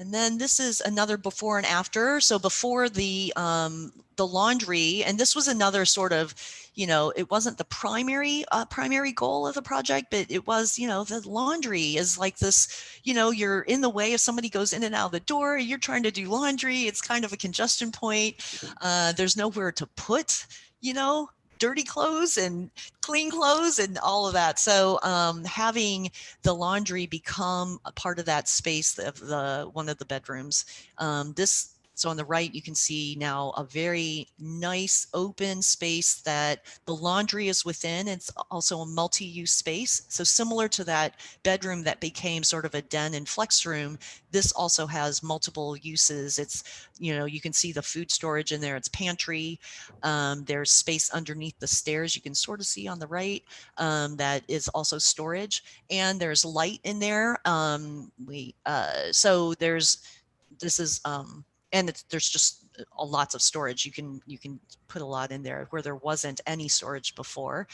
And then this is another before and after. So before the laundry, and this was another sort of, you know, it wasn't the primary goal of the project, but it was, you know, the laundry is like this, you know, you're in the way if somebody goes in and out of the door, you're trying to do laundry. It's kind of a congestion point. There's nowhere to put, you know, dirty clothes and clean clothes and all of that. So having the laundry become a part of that space of the one of the bedrooms. So on the right, you can see now a very nice open space that the laundry is within. It's also a multi-use space. So similar to that bedroom that became sort of a den and flex room, this also has multiple uses. It's, you know, you can see the food storage in there. It's pantry. There's space underneath the stairs. You can sort of see on the right that is also storage, and there's light in there. So this is and there's just lots of storage. You can put a lot in there where there wasn't any storage before.